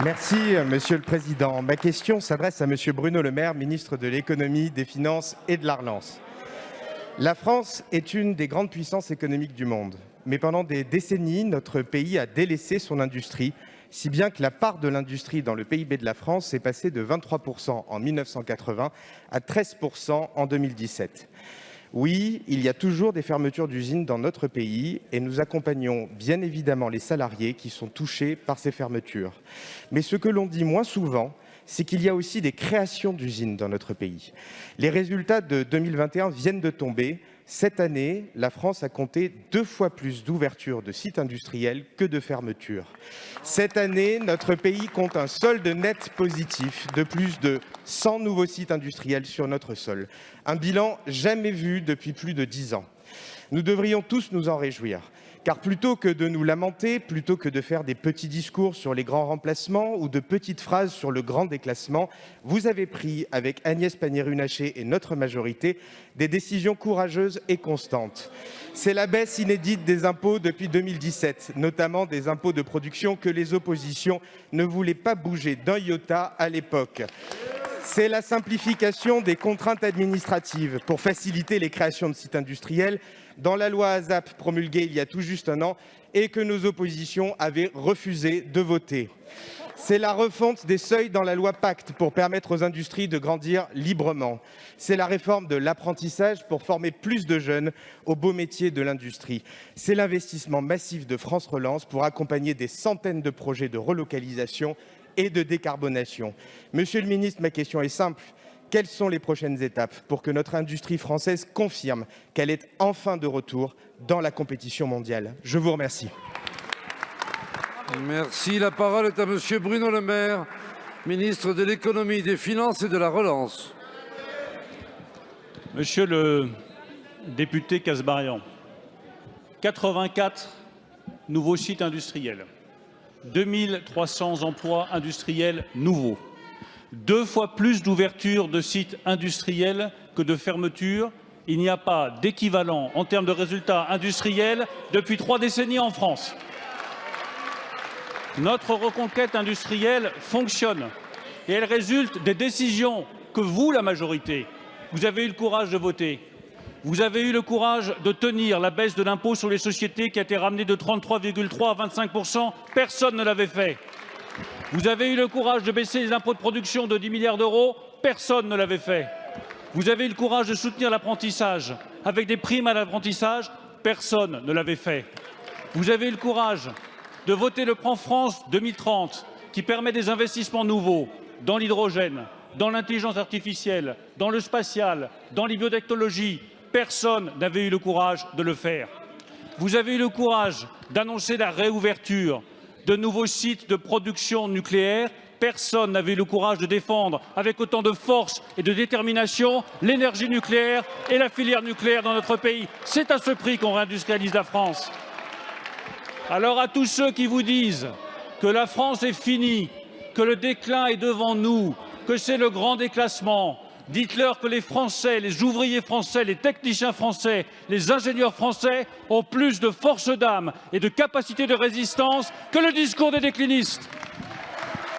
Merci, Monsieur le Président. Ma question s'adresse à Monsieur Bruno Le Maire, ministre de l'Économie, des Finances et de la Relance. La France est une des grandes puissances économiques du monde. Mais pendant des décennies, notre pays a délaissé son industrie, si bien que la part de l'industrie dans le PIB de la France est passée de 23% en 1980 à 13% en 2017. Oui, il y a toujours des fermetures d'usines dans notre pays et nous accompagnons bien évidemment les salariés qui sont touchés par ces fermetures. Mais ce que l'on dit moins souvent, c'est qu'il y a aussi des créations d'usines dans notre pays. Les résultats de 2021 viennent de tomber. Cette année, la France a compté 2 fois plus d'ouvertures de sites industriels que de fermetures. Cette année, notre pays compte un solde net positif de plus de 100 nouveaux sites industriels sur notre sol. Un bilan jamais vu depuis plus de 10 ans. Nous devrions tous nous en réjouir. Car plutôt que de nous lamenter, plutôt que de faire des petits discours sur les grands remplacements ou de petites phrases sur le grand déclassement, vous avez pris, avec Agnès Pannier-Runacher et notre majorité, des décisions courageuses et constantes. C'est la baisse inédite des impôts depuis 2017, notamment des impôts de production que les oppositions ne voulaient pas bouger d'un iota à l'époque. C'est la simplification des contraintes administratives pour faciliter les créations de sites industriels dans la loi ASAP promulguée il y a tout juste un an et que nos oppositions avaient refusé de voter. C'est la refonte des seuils dans la loi Pacte pour permettre aux industries de grandir librement. C'est la réforme de l'apprentissage pour former plus de jeunes aux beaux métiers de l'industrie. C'est l'investissement massif de France Relance pour accompagner des centaines de projets de relocalisation et de décarbonation. Monsieur le ministre, ma question est simple. Quelles sont les prochaines étapes pour que notre industrie française confirme qu'elle est enfin de retour dans la compétition mondiale? Je vous remercie. Merci. La parole est à Monsieur Bruno Le Maire, ministre de l'Économie, des Finances et de la Relance. Monsieur le député Kasbarian, 84 nouveaux sites industriels, 2300 emplois industriels nouveaux, 2 fois plus d'ouvertures de sites industriels que de fermetures. Il n'y a pas d'équivalent en termes de résultats industriels depuis 3 décennies en France. Notre reconquête industrielle fonctionne et elle résulte des décisions que vous, la majorité, vous avez eu le courage de voter. Vous avez eu le courage de tenir la baisse de l'impôt sur les sociétés qui a été ramenée de 33,3 à 25%. Personne ne l'avait fait. Vous avez eu le courage de baisser les impôts de production de 10 milliards d'euros. Personne ne l'avait fait. Vous avez eu le courage de soutenir l'apprentissage avec des primes à l'apprentissage. Personne ne l'avait fait. Vous avez eu le courage de voter le plan France 2030 qui permet des investissements nouveaux dans l'hydrogène, dans l'intelligence artificielle, dans le spatial, dans les biotechnologies. Personne n'avait eu le courage de le faire. Vous avez eu le courage d'annoncer la réouverture de nouveaux sites de production nucléaire. Personne n'avait eu le courage de défendre avec autant de force et de détermination l'énergie nucléaire et la filière nucléaire dans notre pays. C'est à ce prix qu'on réindustrialise la France. Alors à tous ceux qui vous disent que la France est finie, que le déclin est devant nous, que c'est le grand déclassement, dites-leur que les Français, les ouvriers français, les techniciens français, les ingénieurs français ont plus de force d'âme et de capacité de résistance que le discours des déclinistes.